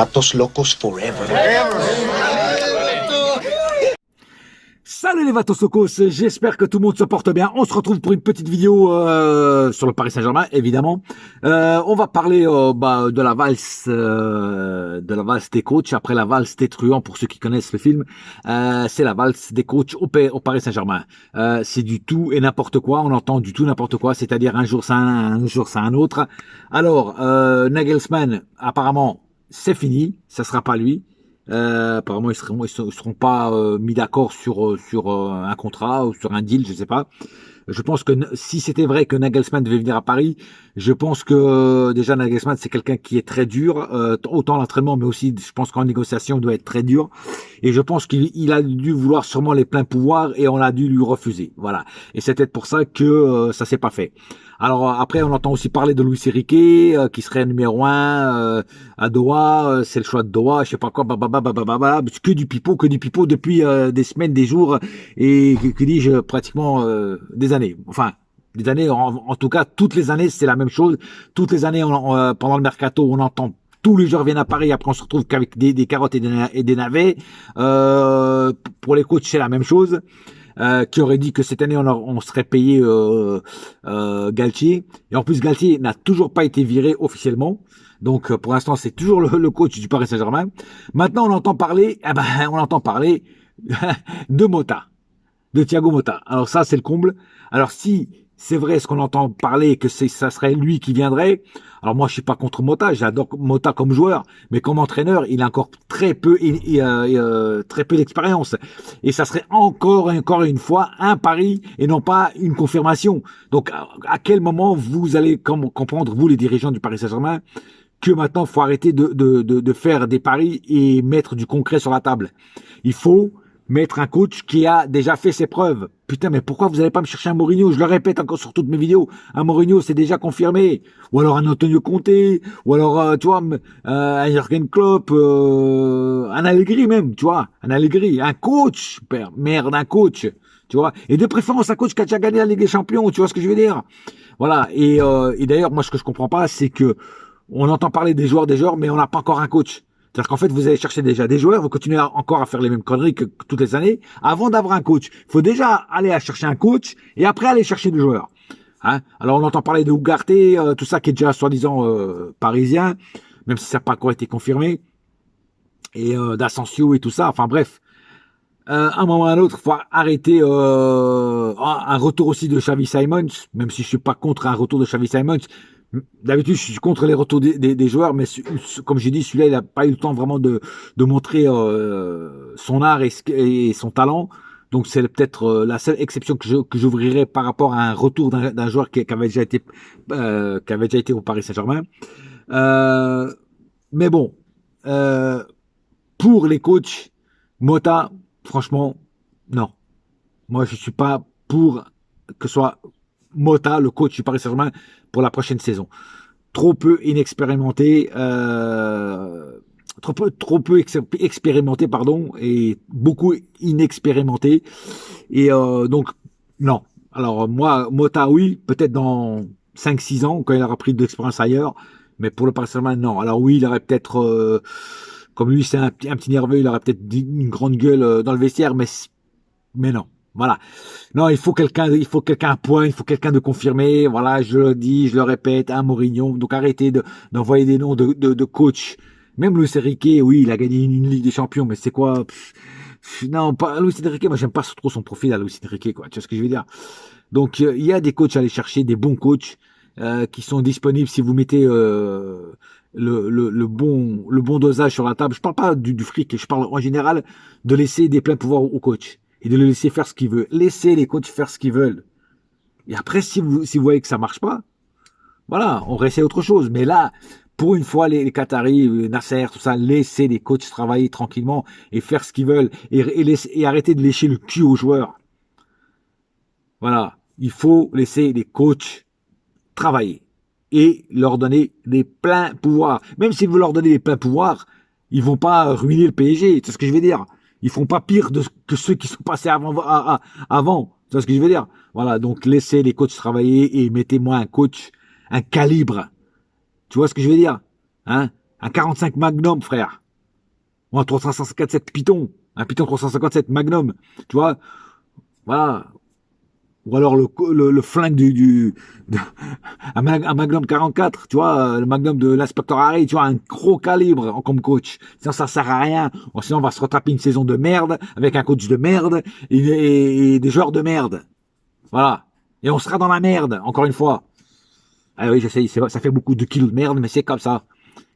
Patos locos forever. Salut les Vatosokos, j'espère que tout le monde se porte bien. On se retrouve pour une petite vidéo sur le Paris Saint-Germain, évidemment. On va parler de la valse des coachs, après la valse des truands pour ceux qui connaissent le film. C'est la valse des coachs au Paris Saint-Germain. C'est du tout et n'importe quoi, on entend du tout n'importe quoi, c'est-à-dire un jour c'est un jour c'est un autre. Alors, Nagelsmann, apparemment, c'est fini, ça sera pas lui. Apparemment, ils seront pas mis d'accord sur un contrat ou sur un deal, je sais pas. Je pense que si c'était vrai que Nagelsmann devait venir à Paris, je pense que déjà Nagelsmann c'est quelqu'un qui est très dur, autant l'entraînement, mais aussi je pense qu'en négociation il doit être très dur. Et je pense qu'il a dû vouloir sûrement les pleins pouvoirs et on a dû lui refuser. Voilà. Et c'est peut-être pour ça que ça s'est pas fait. Alors après, on entend aussi parler de Luis Enrique qui serait numéro 1 à Doha. C'est le choix de Doha, je sais pas quoi, que du pipeau depuis des semaines, des jours et que dis-je pratiquement des années. Enfin, des années, en tout cas, toutes les années, c'est la même chose. Toutes les années, pendant le mercato, on entend tous les joueurs viennent à Paris, après on se retrouve qu'avec des carottes et des navets. Pour les coachs, c'est la même chose. Qui aurait dit que cette année on serait payé Galtier. Et en plus, Galtier n'a toujours pas été viré officiellement. Donc pour l'instant, c'est toujours le coach du Paris Saint-Germain. Maintenant, on entend parler de Motta, de Thiago Motta. Alors ça, c'est le comble. Alors si c'est vrai ce qu'on entend parler, que ça serait lui qui viendrait. Alors moi, je suis pas contre Motta, j'adore Motta comme joueur, mais comme entraîneur, il a encore très peu d'expérience. Et ça serait encore une fois un pari et non pas une confirmation. Donc à quel moment vous allez comprendre, vous les dirigeants du Paris Saint-Germain, que maintenant, il faut arrêter de faire des paris et mettre du concret sur la table. Il faut mettre un coach qui a déjà fait ses preuves. Putain, mais pourquoi vous n'allez pas me chercher un Mourinho? Je le répète encore sur toutes mes vidéos. Un Mourinho, c'est déjà confirmé. Ou alors un Antonio Conte. Ou alors, tu vois, un Jürgen Klopp. Un Allegri même, tu vois. Un Allegri. Un coach. Merde, un coach. Tu vois. Et de préférence, un coach qui a déjà gagné la Ligue des Champions. Tu vois ce que je veux dire? Voilà. Et d'ailleurs, moi, ce que je comprends pas, c'est que on entend parler des joueurs, mais on n'a pas encore un coach. C'est-à-dire qu'en fait, vous allez chercher déjà des joueurs, vous continuez encore à faire les mêmes conneries que toutes les années, avant d'avoir un coach. Il faut déjà aller à chercher un coach, et après aller chercher des joueurs. Hein? Alors, on entend parler de Ugarte, tout ça qui est déjà soi-disant parisien, même si ça n'a pas encore été confirmé, et d'Asensio et tout ça, enfin bref. À un moment ou à un autre, il faut arrêter un retour aussi de Xavi Simons, même si je suis pas contre un retour de Xavi Simons. D'habitude, je suis contre les retours des joueurs, mais comme j'ai dit, celui-là, il n'a pas eu le temps vraiment de montrer son art et son talent. Donc, c'est peut-être la seule exception que j'ouvrirais par rapport à un retour d'un joueur qui avait déjà été au Paris Saint-Germain. Mais bon, pour les coachs, Motta, franchement, non. Moi, je suis pas pour que ce soit Motta, le coach du Paris Saint-Germain, pour la prochaine saison. Trop peu inexpérimenté, trop peu expérimenté, pardon, et beaucoup inexpérimenté. Et donc, non. Alors, moi, Motta, oui, peut-être dans 5-6 ans, quand il aura pris de l'expérience ailleurs, mais pour le Paris Saint-Germain, non. Alors oui, il aurait peut-être, comme lui, c'est un petit nerveux, il aurait peut-être une grande gueule dans le vestiaire, mais non. Voilà. Non, il faut quelqu'un à point, il faut quelqu'un de confirmé. Voilà, je le dis, je le répète, un Mourinho. Donc arrêtez d'envoyer des noms de coach. Même Luis Enrique, oui, il a gagné une Ligue des Champions, mais c'est quoi? Non, pas Luis Enrique. Moi, j'aime pas trop son profil à Luis Enrique, quoi. Tu vois ce que je veux dire? Donc il y a des coachs à aller chercher, des bons coachs qui sont disponibles si vous mettez le bon dosage sur la table. Je parle pas du fric, je parle en général de laisser des pleins pouvoirs au coach et de le laisser faire ce qu'il veut. Laissez les coachs faire ce qu'ils veulent. Et après, si vous voyez que ça marche pas, voilà, on réessaie autre chose. Mais là, pour une fois, les Qataris, Nasser, tout ça, laissez les coachs travailler tranquillement et faire ce qu'ils veulent et arrêter de lécher le cul aux joueurs. Voilà, il faut laisser les coachs travailler et leur donner des pleins pouvoirs. Même si vous leur donnez des pleins pouvoirs, ils vont pas ruiner le PSG. C'est ce que je veux dire. Ils font pas pire que ceux qui sont passés avant. C'est ce que je veux dire. Voilà, donc laissez les coachs travailler et mettez-moi un coach, un calibre. Tu vois ce que je veux dire? Hein? Un 45 Magnum, frère. Ou un 357 Python. Un Python 357 Magnum. Tu vois, voilà. Ou alors le flingue un Magnum 44, tu vois, le Magnum de l'inspecteur Harry, tu vois, un gros calibre comme coach. Sinon, ça sert à rien. Sinon, on va se retaper une saison de merde, avec un coach de merde, et des joueurs de merde. Voilà. Et on sera dans la merde, encore une fois. Ah oui, je sais, ça fait beaucoup de kilos de merde, mais c'est comme ça.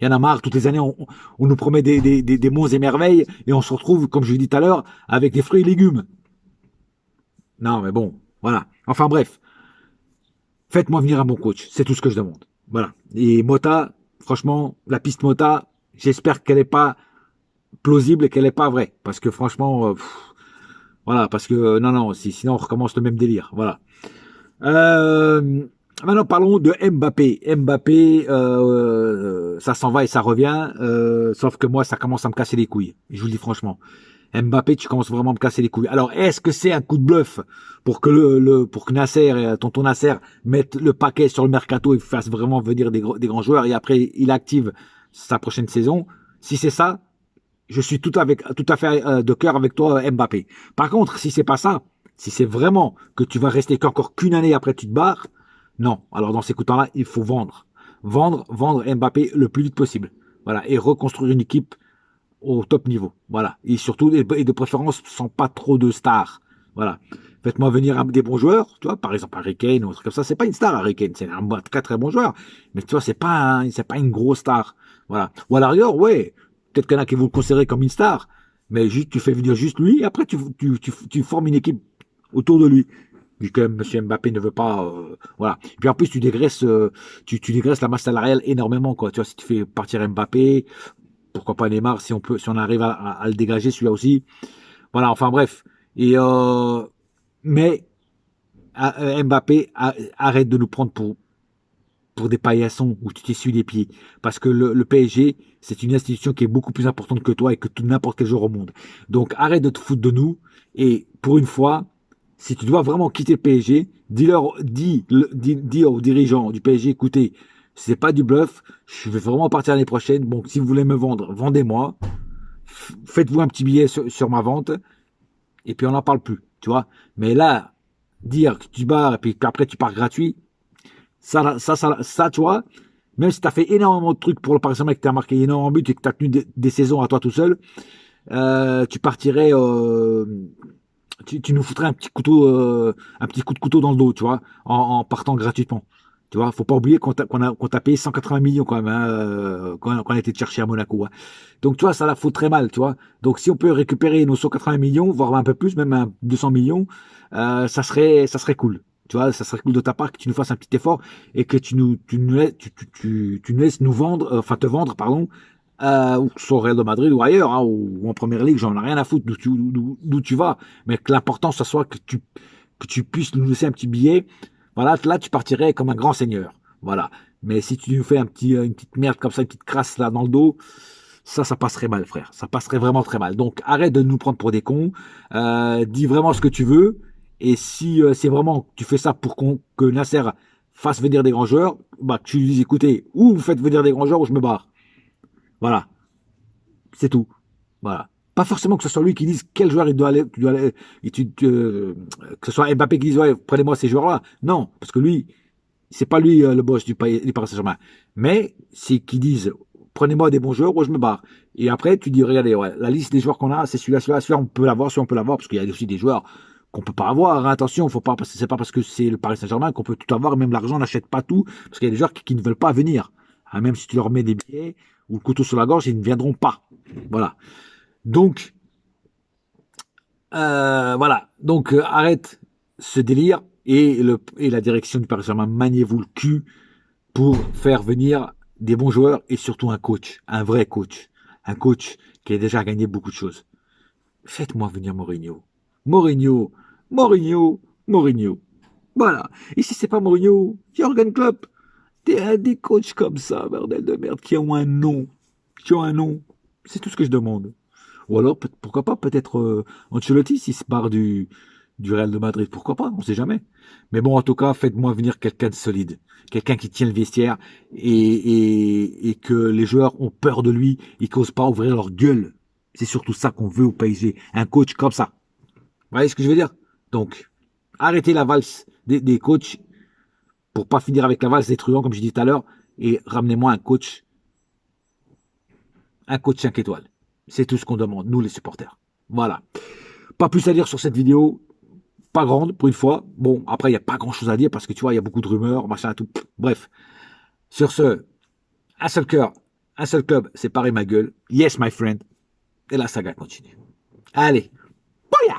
Il y en a marre, toutes les années, on nous promet des monts et merveilles, et on se retrouve, comme je l'ai dit tout à l'heure, avec des fruits et légumes. Non, mais bon, voilà. Enfin bref, faites-moi venir un bon coach, c'est tout ce que je demande. Voilà. Et Mota, franchement, la piste Mota, j'espère qu'elle n'est pas plausible et qu'elle n'est pas vraie. Parce que franchement, voilà, parce que non, non, sinon on recommence le même délire. Voilà. Euh, Maintenant, parlons de Mbappé. Mbappé, ça s'en va et ça revient. Sauf que moi, ça commence à me casser les couilles. Je vous le dis franchement. Mbappé, tu commences vraiment à me casser les couilles. Alors, est-ce que c'est un coup de bluff pour que pour que Nasser, tonton Nasser, mette le paquet sur le mercato et fasse vraiment venir des grands joueurs et après il active sa prochaine saison? Si c'est ça, je suis tout à fait de cœur avec toi, Mbappé. Par contre, si c'est pas ça, si c'est vraiment que tu vas rester qu'encore qu'une année après tu te barres, non. Alors dans ces coups-là, il faut vendre. Vendre Mbappé le plus vite possible. Voilà. Et reconstruire une équipe au top niveau. Voilà. Et surtout, et de préférence, sans pas trop de stars. Voilà. Faites-moi venir des bons joueurs, tu vois, par exemple Harry Kane ou un truc comme ça. C'est pas une star, Harry Kane. C'est un très très bon joueur. Mais tu vois, c'est pas une grosse star. Voilà. Ou à l'arrière, ouais. Peut-être qu'il y en a qui vous le considérez comme une star. Mais juste, tu fais venir juste lui. Et après, tu formes une équipe autour de lui. Vu que M. Mbappé ne veut pas, voilà. Et puis en plus, tu dégraisses la masse salariale énormément, quoi. Tu vois, si tu fais partir Mbappé, pourquoi pas Neymar, si on arrive à le dégager, celui-là aussi. Voilà, enfin bref. Et mais Mbappé, arrête de nous prendre pour des paillassons où tu t'essuies les pieds. Parce que le PSG, c'est une institution qui est beaucoup plus importante que toi et que n'importe quel joueur au monde. Donc arrête de te foutre de nous. Et pour une fois, si tu dois vraiment quitter le PSG, dis aux dirigeants du PSG, écoutez, c'est pas du bluff, je vais vraiment partir l'année prochaine. Bon, si vous voulez me vendre, vendez-moi. Faites-vous un petit billet sur ma vente. Et puis on n'en parle plus, tu vois. Mais là, dire que tu barres et puis qu'après tu pars gratuit, ça, tu vois, même si tu as fait énormément de trucs pour le Paris Saint-Germain, que tu as marqué énormément de buts et que tu as tenu des saisons à toi tout seul, tu partirais, tu nous foutrais un petit coup de couteau dans le dos, tu vois, en partant gratuitement. Tu vois, faut pas oublier qu'on t'a payé 180 millions quand même, hein, quand on a été te chercher à Monaco. Hein. Donc, tu vois, ça la fout très mal, tu vois. Donc, si on peut récupérer nos 180 millions, voire un peu plus, même un 200 millions, ça serait cool. Tu vois, ça serait cool de ta part que tu nous fasses un petit effort et que tu nous laisses nous vendre, enfin te vendre, pardon, ou sur Real de Madrid ou ailleurs, hein, ou en première ligue, j'en ai rien à foutre d'où tu vas. Mais que l'important, ce soit que tu puisses nous laisser un petit billet. Voilà, là, tu partirais comme un grand seigneur. Voilà. Mais si tu nous fais une petite merde comme ça, une petite crasse là dans le dos, ça passerait mal, frère. Ça passerait vraiment très mal. Donc, arrête de nous prendre pour des cons. Dis vraiment ce que tu veux. Et si c'est vraiment tu fais ça pour que Nasser fasse venir des grands joueurs, bah, tu lui dis, écoutez, ou vous faites venir des grands joueurs ou je me barre. Voilà. C'est tout. Voilà. Pas forcément que ce soit lui qui dise quel joueur il doit aller, que ce soit Mbappé qui dise ouais, prenez-moi ces joueurs-là. Non, parce que lui, c'est pas lui le boss du Paris Saint-Germain. Mais c'est qu'ils disent prenez-moi des bons joueurs ou je me barre. Et après, tu dis regardez, ouais, la liste des joueurs qu'on a, c'est celui-là, on peut l'avoir, celui-là on peut l'avoir, parce qu'il y a aussi des joueurs qu'on peut pas avoir. Hein. Attention, faut pas, c'est pas parce que c'est le Paris Saint-Germain qu'on peut tout avoir. Même l'argent n'achète pas tout, parce qu'il y a des joueurs qui ne veulent pas venir. Hein, même si tu leur mets des billets ou le couteau sur la gorge, ils ne viendront pas. Voilà. Donc, voilà. Donc, arrête ce délire et la direction du Paris Saint-Germain, maniez-vous le cul pour faire venir des bons joueurs et surtout un coach, un vrai coach. Un coach qui a déjà gagné beaucoup de choses. Faites-moi venir Mourinho. Mourinho, Mourinho, Mourinho. Voilà. Et si c'est pas Mourinho, Jürgen Klopp. Des coachs comme ça, bordel de merde, qui ont un nom. Qui ont un nom. C'est tout ce que je demande. Ou alors, pourquoi pas, peut-être Ancelotti, s'il se barre du Real de Madrid, pourquoi pas, on sait jamais. Mais bon, en tout cas, faites-moi venir quelqu'un de solide, quelqu'un qui tient le vestiaire et que les joueurs ont peur de lui, ils n'osent pas ouvrir leur gueule. C'est surtout ça qu'on veut au PSG, un coach comme ça. Vous voyez ce que je veux dire? Donc, arrêtez la valse des coachs pour pas finir avec la valse des truands, comme je disais tout à l'heure, et ramenez-moi un coach 5 étoiles. C'est tout ce qu'on demande, nous les supporters. Voilà. Pas plus à dire sur cette vidéo, pas grande pour une fois. Bon, après, il n'y a pas grand chose à dire parce que tu vois, il y a beaucoup de rumeurs, machin, tout. Bref. Sur ce, un seul cœur, un seul club, c'est pareil ma gueule. Yes, my friend. Et la saga continue. Allez. Bouya!